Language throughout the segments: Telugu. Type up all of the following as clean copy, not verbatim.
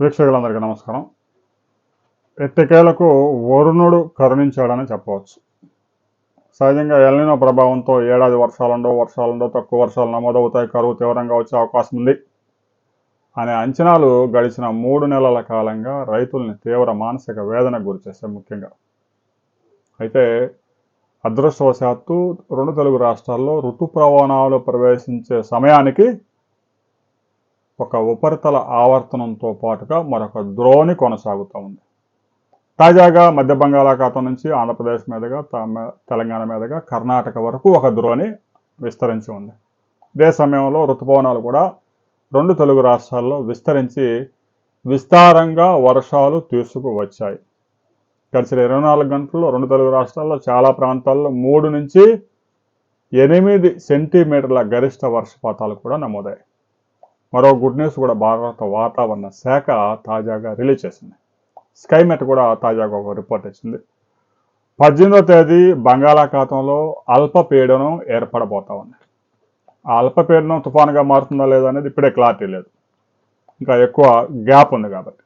వీక్షకులందరికీ నమస్కారం. ఎట్టకేలకు వరుణుడు కరుణించాడని చెప్పవచ్చు. సహజంగా ఎల్నినో ప్రభావంతో ఏడాది వర్షాలుండవు, తక్కువ వర్షాలు నమోదవుతాయి, కరువు తీవ్రంగా వచ్చే అవకాశం ఉంది అనే అంచనాలు గడిచిన 3 నెలల కాలంగా రైతుల్ని తీవ్ర మానసిక వేదనకు గురిచేస్తాయి. ముఖ్యంగా అయితే అదృష్టవశాత్తు 2 తెలుగు రాష్ట్రాల్లో ఋతుప్రవణాలు ప్రవేశించే సమయానికి ఒక ఉపరితల ఆవర్తనంతో పాటుగా మరొక ద్రోణి కొనసాగుతూ ఉంది. తాజాగా మధ్య బంగాళాఖాతం నుంచి ఆంధ్రప్రదేశ్ మీదుగా తెలంగాణ మీదుగా కర్ణాటక వరకు ఒక ద్రోణి విస్తరించి ఉంది. ఇదే సమయంలో ఋతుపవనాలు కూడా 2 తెలుగు రాష్ట్రాల్లో విస్తరించి విస్తారంగా వర్షాలు తీసుకువచ్చాయి. గడిచిన 24 గంటల్లో 2 తెలుగు రాష్ట్రాల్లో చాలా ప్రాంతాల్లో 3 నుంచి 8 సెంటీమీటర్ల గరిష్ట వర్షపాతాలు కూడా నమోదయ్యాయి. మరో గుడ్ న్యూస్ కూడా భారత వాతావరణ శాఖ తాజాగా రిలీజ్ చేసింది. స్కైమెట్ కూడా తాజాగా ఒక రిపోర్ట్ ఇచ్చింది. 18వ తేదీ బంగాళాఖాతంలో అల్పపీడనం ఏర్పడబోతా ఉంది. ఆ అల్పపీడనం తుఫానుగా మారుతుందా లేదా అనేది ఇప్పుడే క్లారిటీ లేదు, ఇంకా ఎక్కువ గ్యాప్ ఉంది కాబట్టి.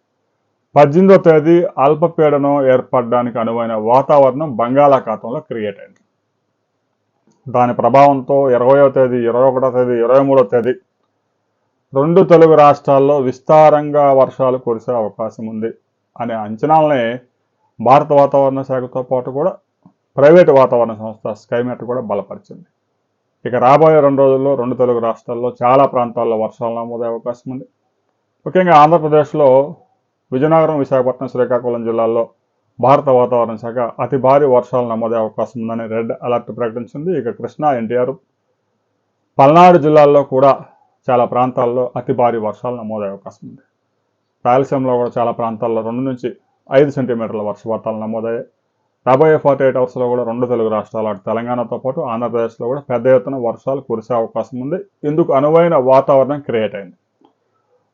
18వ తేదీ అల్పపీడనం ఏర్పడడానికి అనువైన వాతావరణం బంగాళాఖాతంలో క్రియేట్ అయింది. దాని ప్రభావంతో 20వ తేదీ, 21వ తేదీ, 23వ తేదీ 2 తెలుగు రాష్ట్రాల్లో విస్తారంగా వర్షాలు కురిసే అవకాశం ఉంది అనే అంచనాలనే భారత వాతావరణ శాఖతో పాటు కూడా ప్రైవేటు వాతావరణ సంస్థ స్కైమెట్ కూడా బలపరిచింది. ఇక రాబోయే 2 రోజుల్లో 2 తెలుగు రాష్ట్రాల్లో చాలా ప్రాంతాల్లో వర్షాలు నమోదే అవకాశం ఉంది. ముఖ్యంగా ఆంధ్రప్రదేశ్లో విజయనగరం, విశాఖపట్నం, శ్రీకాకుళం జిల్లాల్లో భారత వాతావరణ శాఖ అతి భారీ వర్షాలు నమోదే అవకాశం ఉందని రెడ్ అలర్ట్ ప్రకటించింది. ఇక కృష్ణా, ఎన్టీఆర్, పల్నాడు జిల్లాల్లో కూడా చాలా ప్రాంతాల్లో అతి భారీ వర్షాలు నమోదయ్యే అవకాశం ఉంది. రాయలసీమలో కూడా చాలా ప్రాంతాల్లో 2 నుంచి 5 సెంటీమీటర్ల వర్షపాతాలు నమోదయ్యాయి. రాబోయే 48 అవర్స్లో కూడా 2 తెలుగు రాష్ట్రాలు అటు తెలంగాణతో పాటు ఆంధ్రప్రదేశ్లో కూడా పెద్ద ఎత్తున వర్షాలు కురిసే అవకాశం ఉంది. ఇందుకు అనువైన వాతావరణం క్రియేట్ అయింది.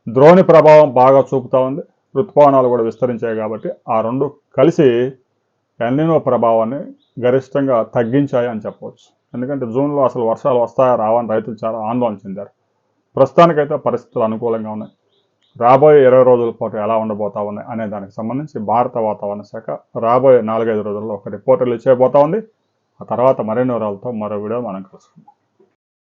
ద్రోణి ప్రభావం బాగా చూపుతూ ఉంది. ఋతుపవనాలు కూడా విస్తరించాయి కాబట్టి ఆ 2 కలిసి ఎల్నినో ప్రభావాన్ని గరిష్టంగా తగ్గించాయి అని చెప్పవచ్చు. ఎందుకంటే జూన్లో అసలు వర్షాలు వస్తాయా రావని రైతులు చాలా ఆందోళన చెందారు. ప్రస్తుతానికైతే పరిస్థితులు అనుకూలంగా ఉన్నాయి. రాబోయే 20 రోజుల పాటు ఎలా ఉండబోతా ఉన్నాయి అనే దానికి సంబంధించి భారత వాతావరణ శాఖ రాబోయే 4-5 రోజుల్లో ఒక రిపోర్ట్ రిలీజ్ చేయబోతా ఉంది. ఆ తర్వాత మరిన్ని వివరాలతో మరో వీడియో మనం కలుసుకుందాం.